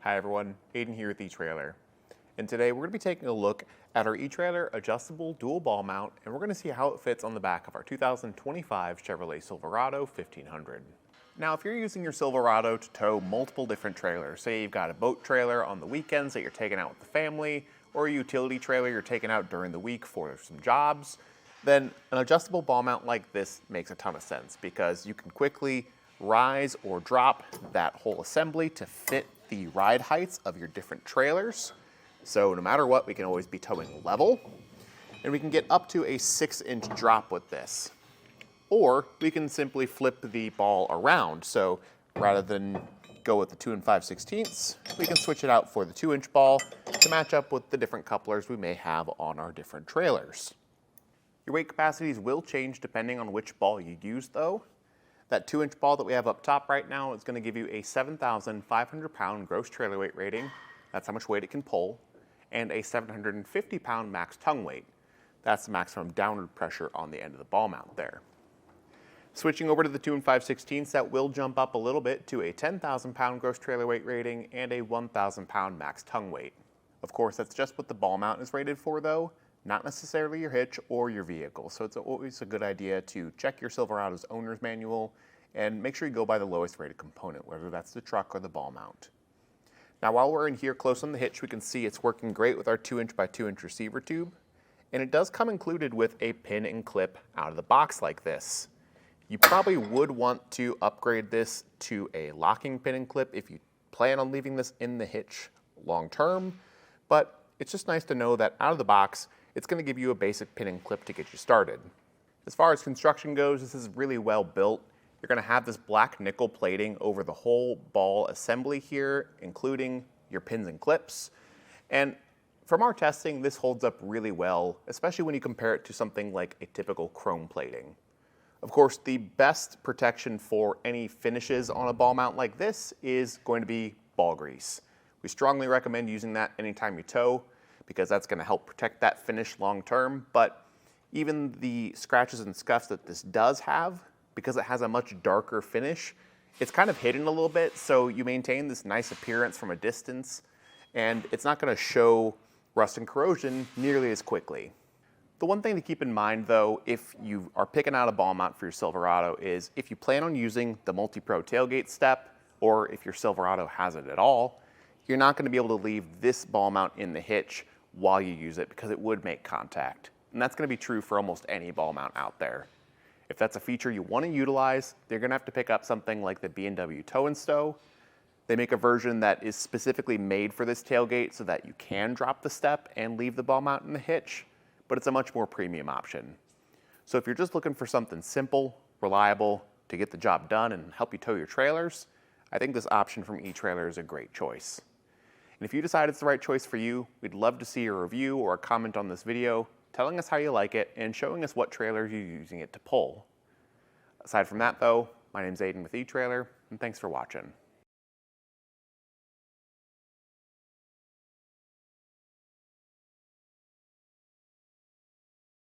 Hi everyone, Aiden here with eTrailer. And today we're going to be taking a look at our eTrailer adjustable dual ball mount, and we're going to see how it fits on the back of our 2025 Chevrolet Silverado 1500. Now if you're using your Silverado to tow multiple different trailers, say you've got a boat trailer on the weekends that you're taking out with the family, or a utility trailer you're taking out during the week for some jobs, then an adjustable ball mount like this makes a ton of sense because you can quickly rise or drop that whole assembly to fit the ride heights of your different trailers. So no matter what, we can always be towing level, and we can get up to a 6-inch drop with this. Or we can simply flip the ball around. So rather than go with the 2 5/16, we can switch it out for the 2-inch ball to match up with the different couplers we may have on our different trailers. Your weight capacities will change depending on which ball you use though. That 2-inch ball that we have up top right now is going to give you a 7,500 pound gross trailer weight rating. That's how much weight it can pull. And a 750 pound max tongue weight. That's the maximum downward pressure on the end of the ball mount there. Switching over to the 2 5/16, that will jump up a little bit to a 10,000 pound gross trailer weight rating and a 1,000 pound max tongue weight. Of course, that's just what the ball mount is rated for though, not necessarily your hitch or your vehicle. So it's always a good idea to check your Silverado's owner's manual and make sure you go by the lowest rated component, whether that's the truck or the ball mount. Now while we're in here close on the hitch, we can see it's working great with our 2-inch by 2-inch receiver tube. And it does come included with a pin and clip out of the box like this. You probably would want to upgrade this to a locking pin and clip if you plan on leaving this in the hitch long term, but it's just nice to know that out of the box, it's going to give you a basic pin and clip to get you started. As far as construction goes, this is really well built. You're going to have this black nickel plating over the whole ball assembly here, including your pins and clips. And from our testing, this holds up really well, especially when you compare it to something like a typical chrome plating. Of course, the best protection for any finishes on a ball mount like this is going to be ball grease. We strongly recommend using that anytime you tow, because that's going to help protect that finish long term. But even the scratches and scuffs that this does have, because it has a much darker finish, it's kind of hidden a little bit, so you maintain this nice appearance from a distance, and it's not going to show rust and corrosion nearly as quickly. The one thing to keep in mind though, if you are picking out a ball mount for your Silverado, is if you plan on using the multi-pro tailgate step, or if your Silverado has it at all, you're not going to be able to leave this ball mount in the hitch while you use it because it would make contact. And that's going to be true for almost any ball mount out there. If that's a feature you want to utilize, you're going to have to pick up something like the B&W Tow and Stow. They make a version that is specifically made for this tailgate so that you can drop the step and leave the ball mount in the hitch, but it's a much more premium option. So if you're just looking for something simple, reliable, to get the job done and help you tow your trailers, I think this option from eTrailer is a great choice. And if you decide it's the right choice for you, we'd love to see a review or a comment on this video, telling us how you like it and showing us what trailers you're using it to pull. Aside from that though, my name's Aiden with eTrailer, and thanks for watching.